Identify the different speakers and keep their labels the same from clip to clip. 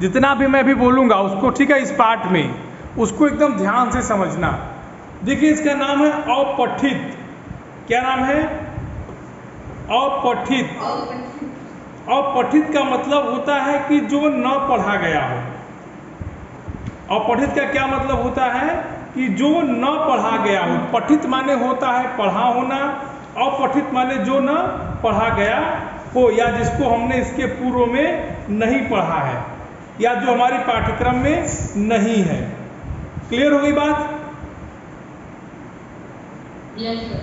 Speaker 1: जितना भी मैं भी बोलूँगा उसको, ठीक है, इस पार्ट में उसको एकदम ध्यान से समझना। देखिए इसका नाम है अपठित। क्या नाम है? अपठित। अपठित का मतलब होता है कि जो न पढ़ा गया हो। अपठित का क्या मतलब होता है? कि जो न पढ़ा गया हो। पठित माने होता है पढ़ा होना, अपठित माने जो न पढ़ा गया हो, या जिसको हमने इसके पूर्व में नहीं पढ़ा है, या जो हमारे पाठ्यक्रम में नहीं है। क्लियर हो गई बात?
Speaker 2: Yes sir.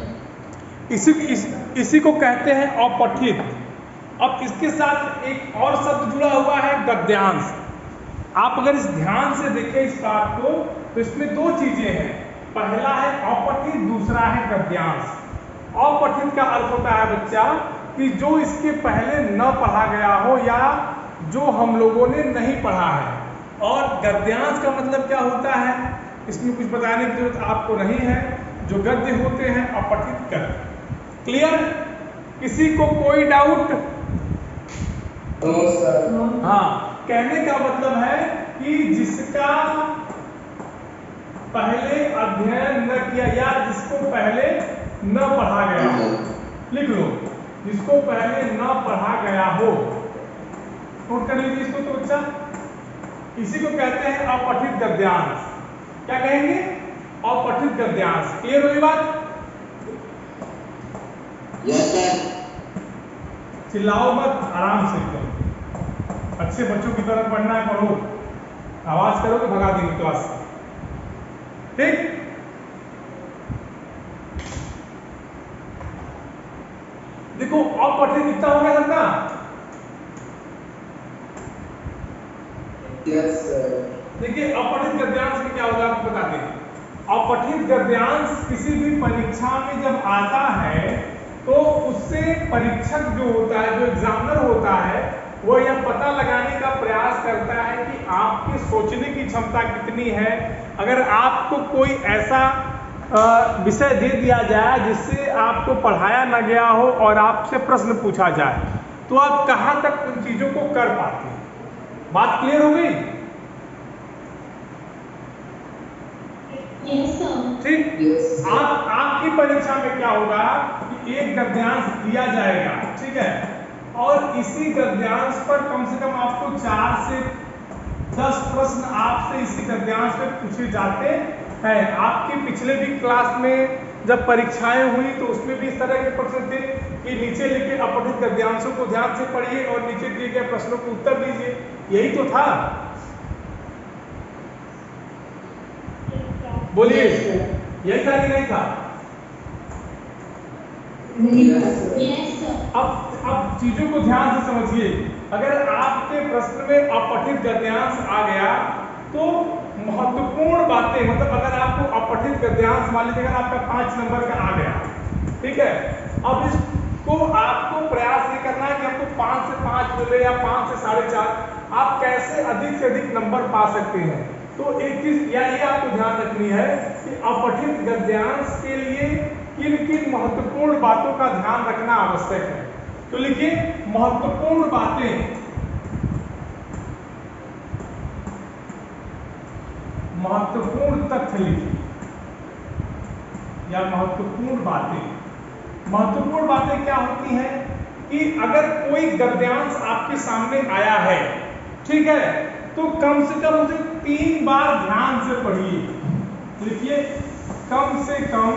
Speaker 1: इसी को कहते हैं अपठित। अब इसके साथ एक और शब्द जुड़ा हुआ है, गद्यांश। आप अगर इस ध्यान से देखें इस बात को, तो इसमें दो चीजें हैं। पहला है अपठित, दूसरा है गद्यांश। अपठित का अर्थ होता है बच्चा कि जो इसके पहले न पढ़ा गया हो या जो हम लोगों ने नहीं पढ़ा है। और गद्यांश का मतलब क्या होता है, इसमें कुछ बताने की जरूरत आपको नहीं है। जो गद्य होते हैं अपठित गद्य। क्लियर? किसी को कोई डाउट? हाँ, कहने का मतलब है कि जिसका पहले अध्ययन न किया या जिसको पहले न पढ़ा गया हो। लिख लो, जिसको पहले न पढ़ा गया हो। नोट कर लीजिए इसको तो बच्चा। इसी को कहते हैं अपठित गद्यांश। क्या कहेंगे? अपठित गद्यांश। क्लियर हुई बात?
Speaker 3: Yes sir.
Speaker 1: चिल्लाओ मत, आराम से एकदम। अच्छे बच्चों की तरह पढ़ना है, पढ़ो। आवाज करो तो भगा देंगे क्लास से। ठीक? देखो अपठित कितना हो गया सबका?
Speaker 3: Yes sir.
Speaker 1: देखिए अपठित गद्यांश में क्या होगा आपको बता दें। अपठित गद्यांश किसी भी परीक्षा में जब आता है तो उससे परीक्षक जो होता है, जो एग्जामिनर होता है, वो यह पता लगाने का प्रयास करता है कि आपकी सोचने की क्षमता कितनी है। अगर आपको कोई ऐसा विषय दे दिया जाए जिससे आपको पढ़ाया न गया हो और आपसे प्रश्न पूछा जाए, तो आप कहाँ तक उन चीजों को कर पाते हैं। बात क्लियर हो गई?
Speaker 2: Yes sir.
Speaker 1: ठीक। आपकी परीक्षा में क्या होगा कि एक गद्यांश दिया जाएगा, ठीक है, और इसी गद्यांश पर कम से कम आपको 4 से 10 प्रश्न आपसे इसी गद्यांश पे पूछे जाते हैं। आपकी पिछले भी क्लास में जब परीक्षाएं हुई तो उसमें भी इस तरह के प्रश्न थे कि नीचे लिखे अपठित गद्यांशों को ध्यान से पढ़िए और नीचे दिए गए प्रश्नों को उत्तर दीजिए। यही तो था। बोलिए, यही था कि नहीं था?
Speaker 2: Yes sir.
Speaker 1: अब चीजों को ध्यान से समझिए। अगर आपके प्रश्न में अपठित गद्यांश आ गया तो महत्वपूर्ण बातें, मतलब अगर आपको अपठित गद्यांश मान लीजिए अगर आपका 5 नंबर का आ गया, ठीक है, अब इसको आपको प्रयास ये करना है कि आपको 5 से 5 मिले या 5 से 4.5, आप कैसे अधिक से अधिक नंबर पा सकते हैं। तो एक चीज या ये आपको ध्यान रखनी है कि अपठित गद्यांश के लिए किन किन महत्वपूर्ण बातों का ध्यान रखना आवश्यक है। तो लिखिए महत्वपूर्ण बातें, महत्वपूर्ण तथ्य लिखिए या महत्वपूर्ण बातें। महत्वपूर्ण बातें क्या होती हैं कि अगर कोई गद्यांश आपके सामने आया है, ठीक है, तो कम से कम उसे 3 बार ध्यान से पढ़िए। लिखिए कम से कम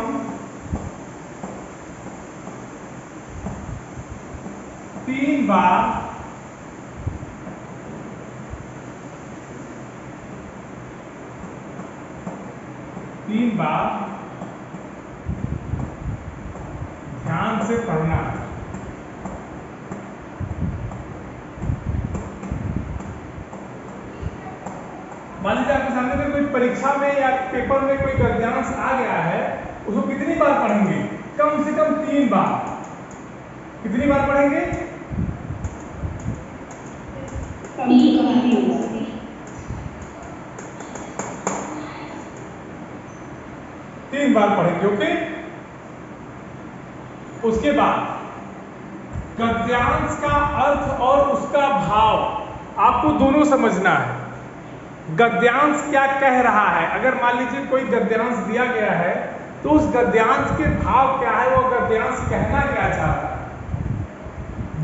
Speaker 1: 3 बार ध्यान से पढ़ना है। मान लीजिए आपके सामने में कोई परीक्षा में या पेपर में कोई गद्यांश आ गया है, उसको कितनी बार पढ़ेंगे? कम से कम 3 बार। कितनी बार पढ़ेंगे? 3 बार पढ़ेंगे। ओके। उसके बाद गद्यांश का अर्थ और उसका भाव आपको दोनों समझना है। गद्यांश क्या कह रहा है, अगर मान लीजिए कोई गद्यांश दिया गया है तो उस गद्यांश के भाव क्या है, वो गद्यांश कहना क्या चाहता है,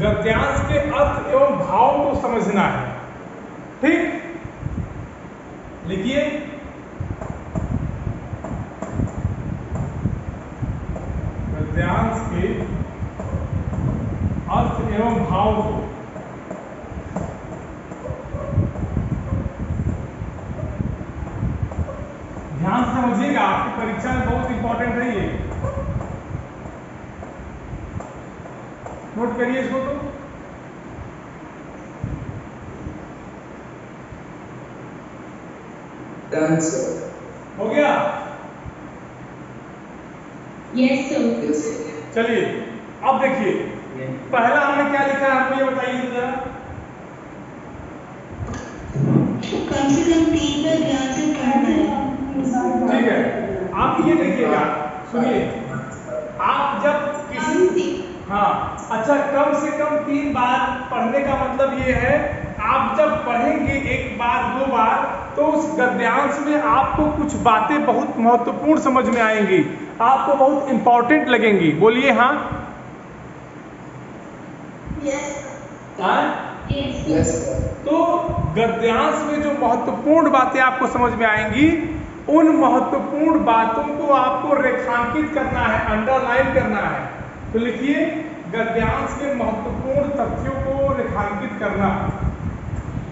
Speaker 1: गद्यांश के अर्थ एवं भाव को समझना है। ठीक, लिखिए गद्यांश के अर्थ एवं भाव को ध्यान से समझिएगा, आपकी परीक्षा में बहुत इंपॉर्टेंट है ये, नोट करिए इसको। तो हो गया?
Speaker 2: Yes, sir.
Speaker 1: चलिए अब देखिए, पहला हमने क्या लिखा है, आपको ये बताइए जरा।
Speaker 2: कम से कम 3 बार ध्यान से पढ़ना है।
Speaker 1: ठीक है, आप ये देखिएगा, सुनिए, आप जब किसी, हाँ अच्छा, कम से कम 3 बार पढ़ने का मतलब ये है, आप जब पढ़ेंगे 1 बार 2 बार तो उस गद्यांश में आपको कुछ बातें बहुत महत्वपूर्ण समझ में आएंगी, आपको बहुत इंपॉर्टेंट लगेंगी। बोलिए हाँ।
Speaker 2: Yes.
Speaker 1: तो गद्यांश में जो महत्वपूर्ण बातें आपको समझ में आएंगी, उन महत्वपूर्ण बातों को आपको रेखांकित करना है, अंडरलाइन करना है। तो लिखिए गद्यांश के महत्वपूर्ण तथ्यों को रेखांकित करना,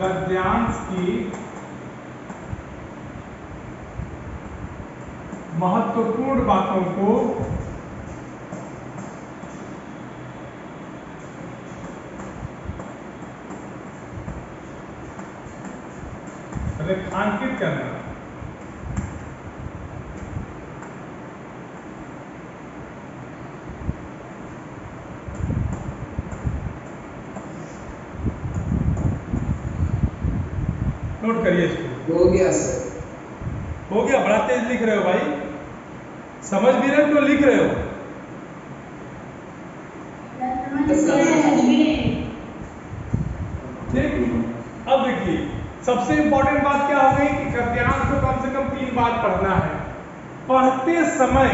Speaker 1: गद्यांश की महत्वपूर्ण बातों को रेखांकित करना। नोट करिए इसको।
Speaker 3: हो गया सर।
Speaker 1: हो गया? बड़ा तेज लिख रहे हो भाई, समझ भी रहे हो तो लिख रहे हो। ठीक, अब देखिए सबसे इंपॉर्टेंट बात क्या हो गई कि गद्यांश को कम से कम 3 बार पढ़ना है। पढ़ते समय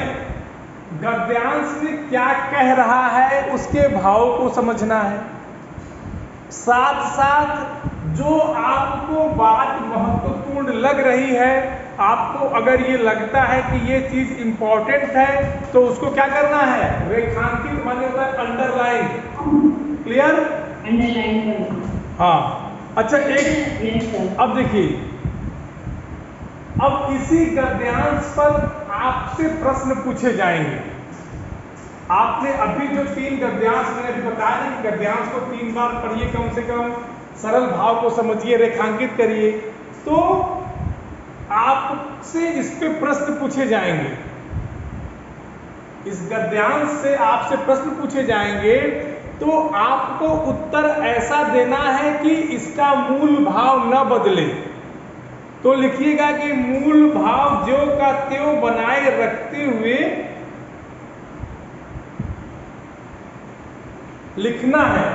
Speaker 1: गद्यांश में क्या कह रहा है उसके भाव को समझना है, साथ साथ जो आपको बात महत्वपूर्ण लग रही है, आपको अगर ये लगता है कि ये चीज इंपॉर्टेंट है तो उसको क्या करना है, रेखांकित, माने होता है अंडरलाइन। क्लियर?
Speaker 2: अंडरलाइन करना।
Speaker 1: हाँ अच्छा, एक अब देखिए, अब इसी गद्यांश पर आपसे प्रश्न पूछे जाएंगे। आपने अभी जो 3 गद्यांश मैंने अभी बताया ना कि गद्यांश को 3 बार पढ़िए कम से कम, सरल भाव को समझिए, रेखांकित करिए, तो आपसे इस पे प्रश्न पूछे जाएंगे। इस गद्यांश से आपसे प्रश्न पूछे जाएंगे तो आपको उत्तर ऐसा देना है कि इसका मूल भाव न बदले। तो लिखिएगा कि मूल भाव ज्यों का त्यों बनाए रखते हुए लिखना है।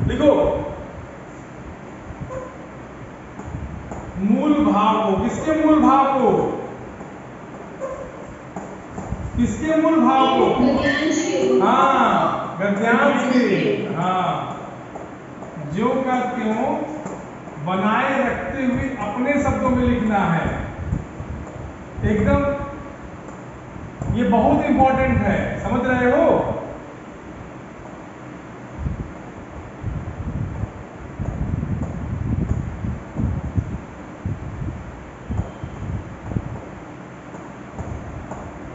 Speaker 1: लिखो मूल भाव को, किसके मूल भाव को, किसके मूल भाव को, हाँ गद्यांश के, हाँ ज्यों का त्यों बनाए रखते हुए अपने शब्दों में लिखना है। एकदम ये बहुत इंपॉर्टेंट है, समझ रहे हो?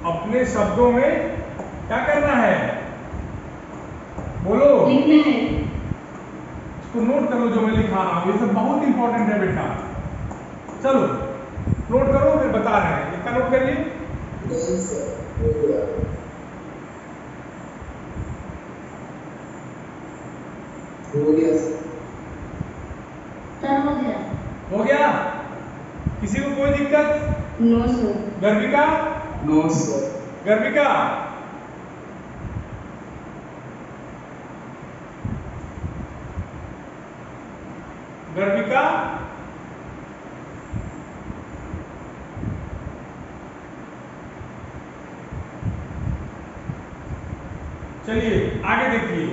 Speaker 1: अपने शब्दों में क्या करना है, बोलो,
Speaker 2: लिखना है।
Speaker 1: इसको नोट करो जो मैं लिखा रहा हूं, ये सब बहुत इंपॉर्टेंट है बेटा। चलो नोट करो, फिर बता रहे हैं, इसका नोट करिए।
Speaker 3: हो गया
Speaker 2: सर। हो गया।
Speaker 1: हो गया? किसी को कोई दिक्कत?
Speaker 2: No sir.
Speaker 1: Garvika?
Speaker 3: No sir.
Speaker 1: Garvika Garvika चलिए आगे देखिए।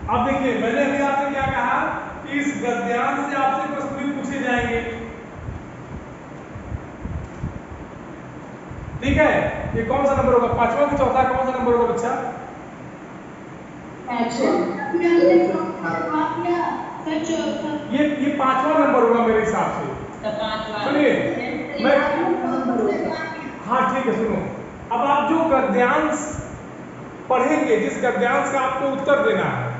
Speaker 1: अब देखिए मैंने अभी आपसे क्या कहा कि इस गद्यांश से आपसे प्रश्न भी पूछे जाएंगे, ठीक है। ये कौन सा नंबर होगा, पांचवा कि चौथा, कौन सा नंबर होगा बच्चा? ये पांचवा नंबर होगा मेरे हिसाब से। सुनिए मैं, हाँ ठीक है सुनो। अब आप जो गद्यांश पढ़ेंगे, जिस गद्यांश का आपको उत्तर देना है,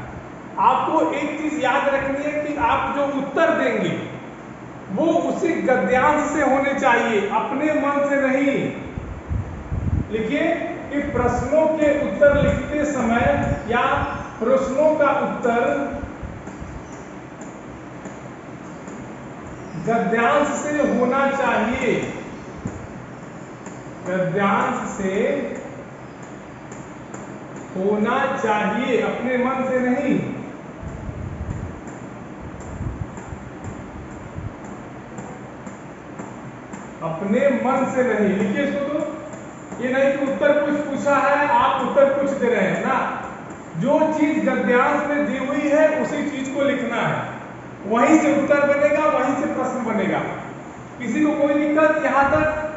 Speaker 1: आपको एक चीज याद रखनी है कि आप जो उत्तर देंगे वो उसी गद्यांश से होने चाहिए, अपने मन से नहीं। लिखिए कि प्रश्नों के उत्तर लिखते समय या प्रश्नों का उत्तर गद्यांश से होना चाहिए, गद्यांश से होना चाहिए, अपने मन से नहीं। अपने मन से नहीं। लिखिए इसको, तो ये नहीं कि उत्तर कुछ पूछा है आप उत्तर कुछ दे रहे हैं ना, जो चीज गद्यांश में दी हुई है उसी चीज को लिखना है, वहीं से उत्तर बनेगा, वहीं से प्रश्न बनेगा। किसी को कोई दिक्कत यहां तक?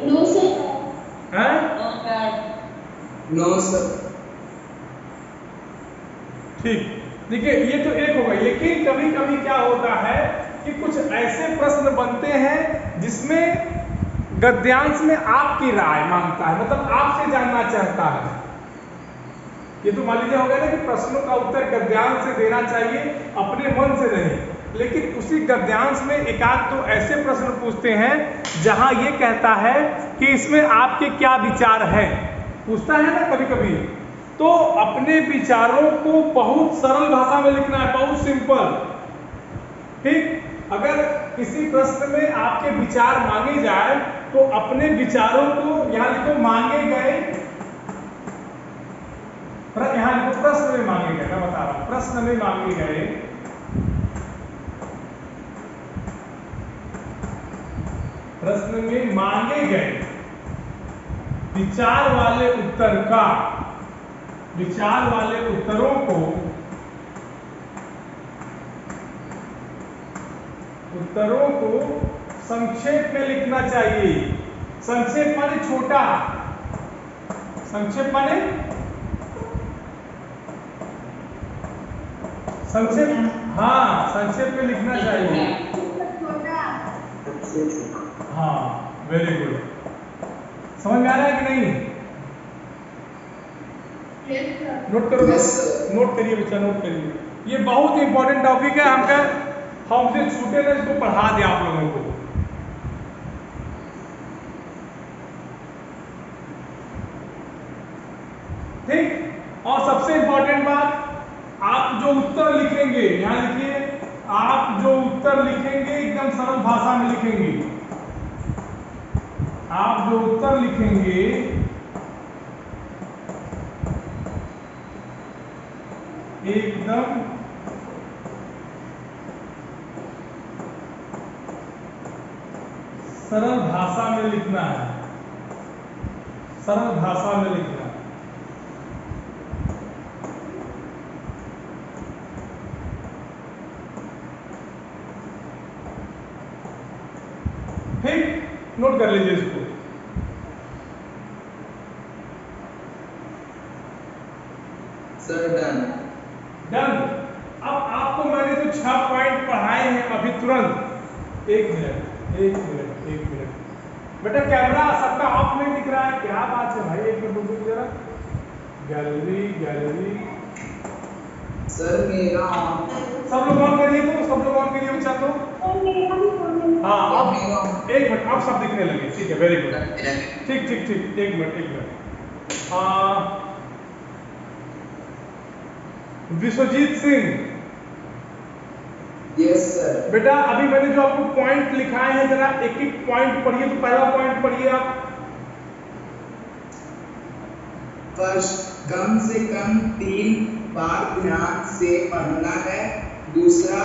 Speaker 2: No sir.
Speaker 1: हैं?
Speaker 3: No sir.
Speaker 1: ठीक, देखिए ये तो एक हो गई, लेकिन कभी कभी क्या होता है कि कुछ ऐसे प्रश्न बनते हैं जिसमें गद्यांश में आपकी राय मांगता है, मतलब आपसे जानना चाहता है। ये तो मान लीजिए हो गया ना कि प्रश्नों का उत्तर गद्यांश से देना चाहिए, अपने मन से नहीं। लेकिन उसी गद्यांश में एक आध तो ऐसे प्रश्न पूछते हैं जहां ये कहता है कि इसमें आपके क्या विचार है, पूछता है ना कभी कभी। तो अपने विचारों को बहुत सरल भाषा में लिखना है, बहुत सिंपल, ठीक। अगर किसी प्रश्न में आपके विचार मांगे जाए तो अपने विचारों को यहां लिखो मांगे गए, यहां लिखो प्रश्न में मांगे गए, मैं बता रहा हूं, प्रश्न में मांगे गए, प्रश्न में मांगे गए विचार वाले उत्तर का, विचार वाले उत्तरों को, उत्तरों को संक्षेप में लिखना चाहिए। संक्षेप माने छोटा, संक्षेप माने संक्षेप, हाँ संक्षेप में लिखना चाहिए। हाँ वेरी गुड, समझ में आ रहा है कि नहीं? नोट करो, नोट करिए बच्चा, नोट करिए। ये बहुत इंपॉर्टेंट टॉपिक है, हमसे छूटे ना, इसको पढ़ा दे आप लोगों को। ठीक, और सबसे इंपॉर्टेंट बात, आप जो उत्तर लिखेंगे, यहां लिखिए, आप जो उत्तर लिखेंगे एकदम सरल भाषा में लिखेंगे। आप जो उत्तर लिखेंगे एकदम सरल भाषा में लिखना है, सरल भाषा में लिखना है। ठीक, नोट कर लीजिए इसको।
Speaker 3: Sir done.
Speaker 1: डन। अब आपको मैंने जो 6 पॉइंट पढ़ाए हैं अभी तुरंत, एक मिनट एक मिनट एक मिनट, बेटा कैमरा सबका ऑफ नहीं दिख रहा है, क्या बात है भाई, एक मिनट रुको जरा, गैलरी गैलरी,
Speaker 3: सर मेरा
Speaker 1: सब लोग ऑन करिए, तो सब लोग ऑन करिए बच्चा, तो हाँ अब एक मिनट, अब सब दिखने लगे, ठीक है वेरी गुड, ठीक ठीक ठीक, एक मिनट एक minute. Vishwajit Singh,
Speaker 3: yes sir.
Speaker 1: बेटा अभी मैंने जो आपको पॉइंट लिखाए हैं जरा एक एक पॉइंट पढ़िए, तो पहला पॉइंट पढ़िए आप।
Speaker 3: फर्स्ट, कम से कम 3 बार ध्यान से पढ़ना है। दूसरा,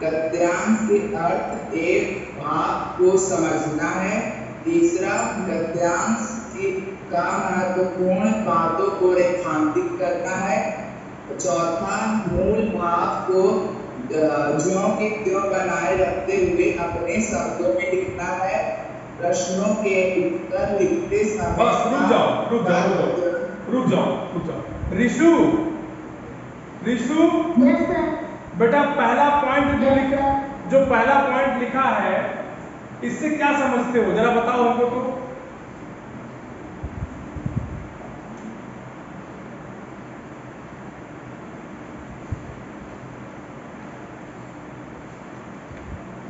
Speaker 3: गद्यांश के अर्थ एक भाग को समझना है। तीसरा, गद्यांश के का महत्वपूर्ण बातों को रेखांकित करना है। चौथा, मूल भाव को ज्यों की त्यों बनाए रखते हुए अपने शब्दों में लिखना है। प्रश्नों के उत्तर लिखते समय
Speaker 1: बस रुक जाओ। Rishu
Speaker 2: yes sir.
Speaker 1: बेटा पहला पॉइंट जो पहला पॉइंट लिखा है इससे क्या समझते हो, जरा बताओ हमको तो।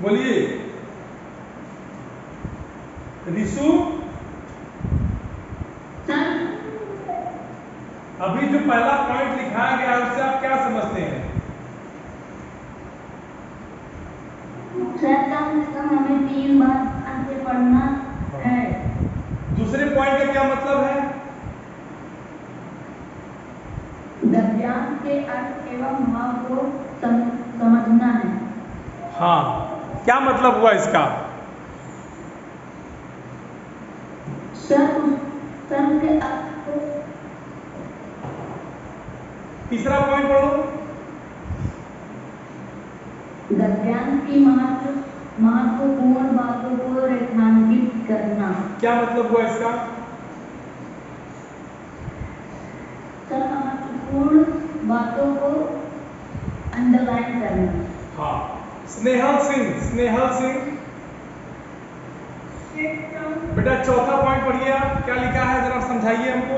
Speaker 1: बोलिए ऋषु।
Speaker 2: सर
Speaker 1: अभी जो पहला पॉइंट लिखाया गया है उससे आप क्या समझते हैं?
Speaker 2: सर कम से कम हमें 3 बार आगे पढ़ना है।
Speaker 1: दूसरे पॉइंट का क्या मतलब है?
Speaker 2: गद्यांश के अर्थ एवं भाव को समझना है।
Speaker 1: हाँ, क्या मतलब हुआ इसका?
Speaker 2: सर के अर्थ को।
Speaker 1: तीसरा पॉइंट पढ़ो।
Speaker 2: गद्यांश की महत्वपूर्ण बातों को रेखांकित करना।
Speaker 1: क्या मतलब हुआ इसका?
Speaker 2: सर महत्वपूर्ण बातों को अंडरलाइन करना।
Speaker 1: हाँ, स्नेहल सिंह बेटा चौथा पॉइंट पढ़िए आप, क्या लिखा है जरा समझाइए हमको।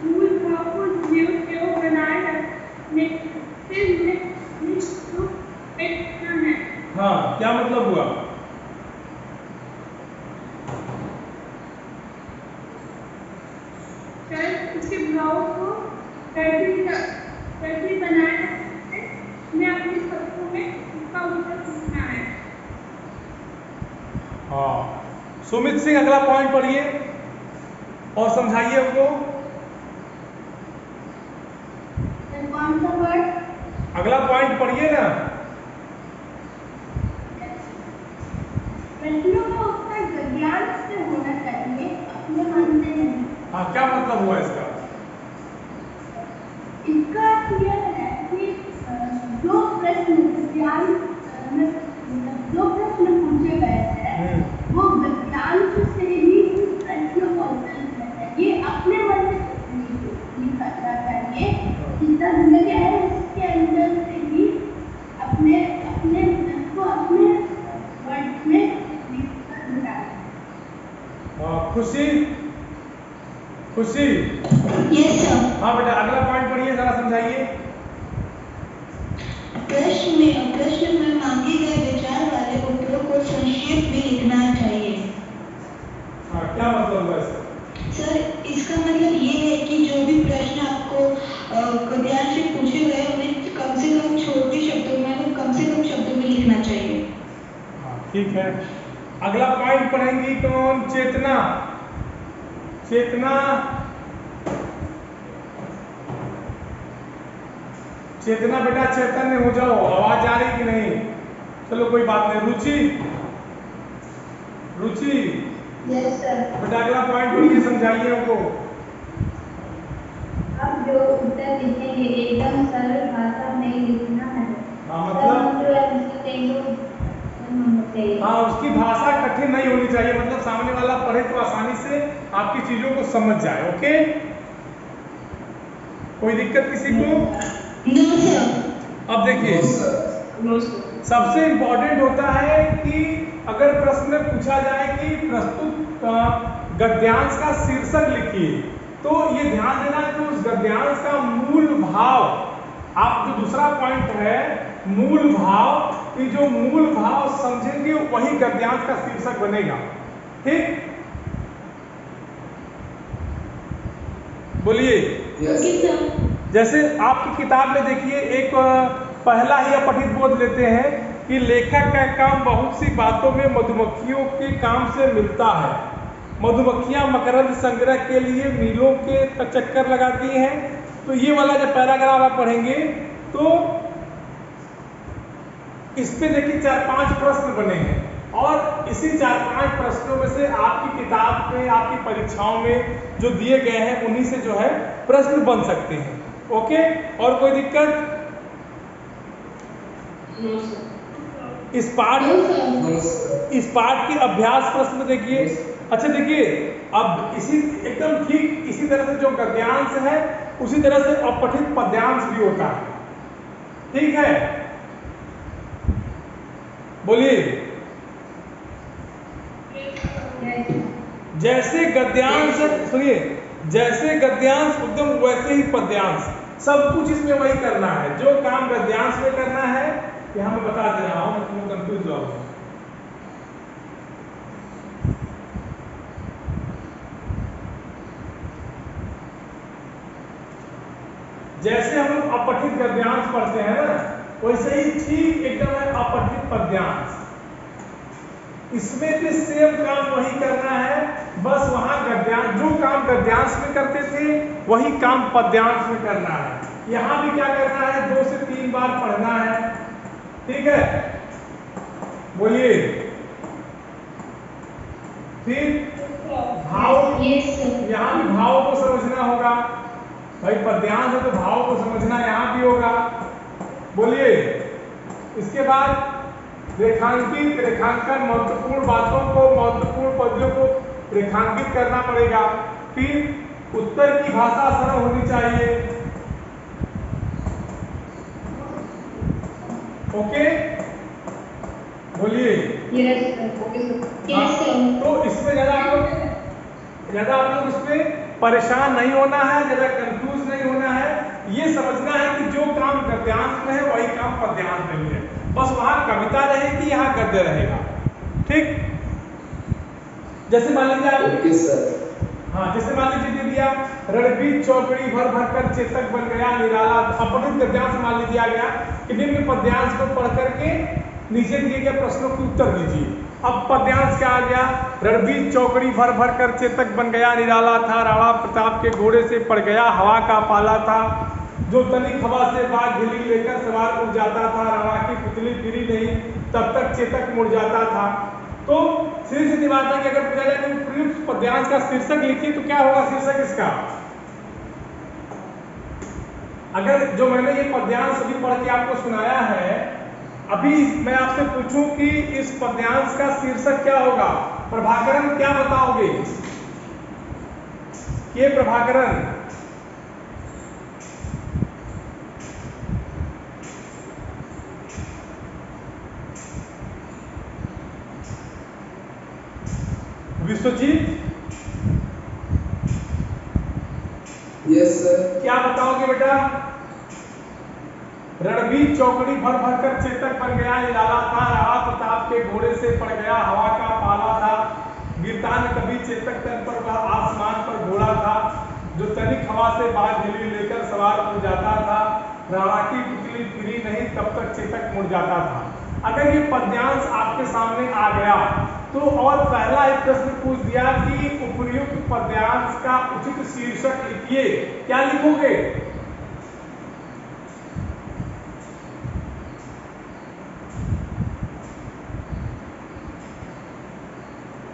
Speaker 4: मूल भाव को ज्यों त्यों बनाए रखते हुए लिखना है।
Speaker 1: हाँ, क्या मतलब हुआ?
Speaker 4: सर उसके भाव को कैसे बनाए रखते मैं अपने शब्दों में उसका उत्तर लिखना है।
Speaker 1: हाँ, सुमित सिंह अगला पॉइंट पढ़िए और समझाइए हमको।
Speaker 2: सर कौन सा वर्ड?
Speaker 1: अगला पॉइंट पढ़िए ना।
Speaker 4: प्रश्नों का उत्तर गद्यांश से होना चाहिए, अपने मन से नहीं।
Speaker 1: हाँ, क्या मतलब हुआ इसका?
Speaker 4: इसका अर्थ यह है कि जो प्रश्न पूछे गए हैं वो गद्यांश से ही उस प्रश्न का उत्तर लिखना चाहिए, अपने मन से लिखना चाहिए। जितना जिंदगी है उसके अंदर से ही अपने वर्ड में लिखकर बताना।
Speaker 1: खुशी
Speaker 2: यस सर।
Speaker 1: हाँ बेटा अगला पॉइंट पढ़िए, जरा समझाइए।
Speaker 2: प्रश्न में मांगे गए विचार वाले उत्तरों को संक्षेप में लिखना चाहिए।
Speaker 1: हाँ, क्या मतलब हुआ इसका?
Speaker 2: सर इसका मतलब ये है कि जो भी प्रश्न आपको गद्यांश से पूछे गए उन्हें कम से कम छोटे शब्दों में कम से कम शब्दों में लिखना चाहिए।
Speaker 1: हाँ, ठीक है। अगला पॉइंट पढ़ेंगी कौन? चेतना बेटा चैतन्य हो जाओ, आवाज आ रही कि नहीं? चलो कोई बात नहीं। रुचि
Speaker 2: यस सर।
Speaker 1: बेटा अगला पॉइंट पढ़िए, समझाइए हमको।
Speaker 2: अब जो उत्तर लिखेंगे एकदम सरल भाषा में लिखना है।
Speaker 1: हाँ, मतलब हाँ, उसकी भाषा कठिन नहीं होनी चाहिए, मतलब सामने वाला पढ़े तो आसानी से आपकी चीजों को समझ जाए। ओके, कोई दिक्कत किसी को?
Speaker 2: No sir.
Speaker 1: अब देखिए, सबसे इंपॉर्टेंट होता है कि अगर प्रश्न में पूछा जाए कि प्रस्तुत गद्यांश का शीर्षक लिखिए, तो ये ध्यान देना कि उस गद्यांश का मूल भाव, आप जो दूसरा पॉइंट है मूल भाव, कि जो मूल भाव समझेंगे वही गद्यांश का शीर्षक बनेगा। ठीक, बोलिए। जैसे आपकी किताब में देखिए, एक पहला ही अपठित बोध लेते हैं कि लेखक का काम बहुत सी बातों में मधुमक्खियों के काम से मिलता है। मधुमक्खियां मकरंद संग्रह के लिए मीलों के चक्कर लगाती हैं। तो ये वाला जब पैराग्राफ आप पढ़ेंगे तो इस पे देखिए 4-5 प्रश्न बने हैं और इसी 4-5 प्रश्नों में से आपकी किताब में, आपकी परीक्षाओं में जो दिए गए हैं उन्हीं से जो है प्रश्न बन सकते हैं। ओके, और कोई दिक्कत? इस पाठ की अभ्यास प्रश्न देखिए। अच्छा देखिए, अब इसी एकदम ठीक इसी तरह से जो गद्यांश है उसी तरह से अपठित पद्यांश भी होता है। ठीक है, बोलिए। जैसे गद्यांश, सुनिए, जैसे गद्यांश एकदम वैसे ही पद्यांश, सब कुछ इसमें वही करना है जो काम गद्यांश में करना है। यहां मैं बता दे रहा हूं, तुम कंफ्यूज हो। जैसे हम लोग अपठित गद्यांश पढ़ते हैं ना, वैसे ही ठीक एकदम है अपठित पद्यांश। इसमें भी सेम काम वही करना है, बस वहां गद्यांश, जो काम गद्यांश में करते थे वही काम पद्यांश में करना है। यहां भी क्या करना है, 2 से 3 बार पढ़ना है। ठीक है, बोलिए। फिर भाव, यहाँ भी भाव को समझना होगा भाई, पद्यांश है तो भाव को समझना यहाँ भी होगा। बोलिए। इसके बाद रेखांकित, रेखांकन, महत्वपूर्ण बातों को, महत्वपूर्ण पद्यों को रेखांकित करना पड़ेगा। फिर उत्तर की भाषा सरल होनी चाहिए। ओके, बोलिए। तो इसमें ज्यादा आप लोग इसमें परेशान नहीं होना है, ज्यादा कंफ्यूज नहीं होना है। ये समझना है कि जो काम गद्यांश में है वही काम पद्यांश में भी है, बस वहां कविता रहेगी, यहाँ गद्य रहेगा। ठीक, जैसे मान लीजिए आप, हाँ, जैसे मान लीजिए दे दिया, रणबीर चौकड़ी भर भर कर चेतक बन गया निराला। अपठित गद्यांश मान लीजिए आ गया कि निम्न पद्यांश को पढ़ करके नीचे दिए गए प्रश्नों के उत्तर दीजिए। अब पद्यांश क्या आ गया, रणबीर चौकड़ी भर भर कर चेतक बन गया निराला था, राणा प्रताप के घोड़े से पड़ गया हवा का पाला था, जो तनिक हवा से बाघ हिली लेकर सवार उड़ जाता था, राणा की पुतली फिरी नहीं तब तक चेतक मुड़ जाता था। तो सीधी सीधी बात है कि अगर पूछा जाए कि प्रयुक्त पद्यांश का शीर्षक लिखिए तो क्या होगा शीर्षक इसका? अगर जो मैंने ये पद्यांश अभी पढ़ के आपको सुनाया है, अभी मैं आपसे पूछूं कि इस पद्यांश का शीर्षक क्या होगा, प्रभाकरण क्या बताओगे? ये प्रभाकरण विश्वजीत,
Speaker 3: यस सर,
Speaker 1: क्या बताओगे बेटा? रणबीर चौकड़ी भर भर कर चेतक बन गया निराला था, राणा प्रताप के घोड़े से पड़ गया हवा का पाला था, गिरता न कभी चेतक तन पर वह आसमान पर घोड़ा था, जो तनिक हवा से बाघ हिली लेकर सवार उड़ जाता था, राणा की पुतली फिरी नहीं तब तक चेतक मुड़ जाता था। अगर ये पद्यांश आपके सामने आ गया तो और पहला एक प्रश्न पूछ दिया कि उपर्युक्त पद्यांश का उचित शीर्षक लिखिए, क्या लिखोगे?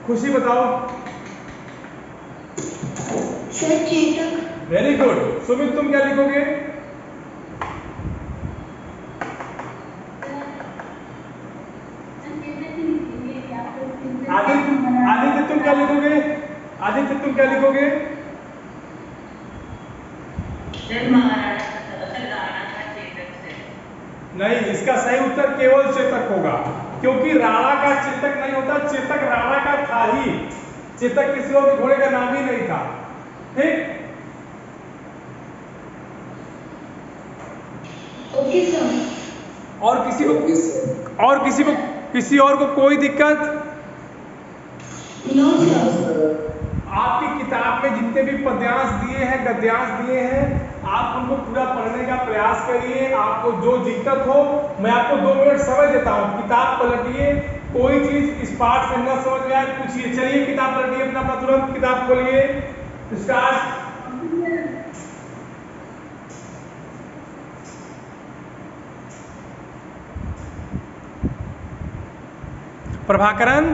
Speaker 1: खुशी बताओ।
Speaker 2: Sir Chetak.
Speaker 1: Very good. Sumit तुम क्या लिखोगे? आदित्य तुम क्या लिखोगे? आदित्य तुम क्या लिखोगे? नहीं, इसका सही उत्तर केवल चेतक होगा, क्योंकि राणा का चेतक नहीं होता, चेतक राणा का था ही, चेतक किसी और घोड़े का नाम ही नहीं था। ठीक,
Speaker 2: ओके सर।
Speaker 1: और किसी और को कोई दिक्कत?
Speaker 2: No sir.
Speaker 1: आपकी किताब में जितने भी पद्यांश दिए हैं, गद्यांश दिए हैं, आप उनको पूरा पढ़ने का प्रयास करिए। आपको जो दिक्कत हो, मैं आपको 2 मिनट समय देता हूँ, किताब पलटिए, कोई चीज इस पाठ से न समझ में आए पूछिए। चलिए किताब पलटिए, अपना तुरंत किताब खोलिए, स्टार्ट। प्रभाकरन,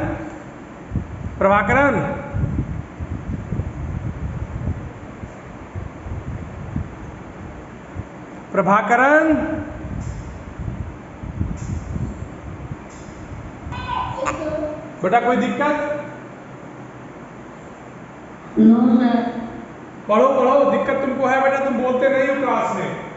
Speaker 1: प्रभाकरन, प्रभाकरन, बेटा कोई दिक्कत?
Speaker 2: No sir.
Speaker 1: पढ़ो पढ़ो, दिक्कत तुमको है बेटा, तुम बोलते नहीं हो क्लास में।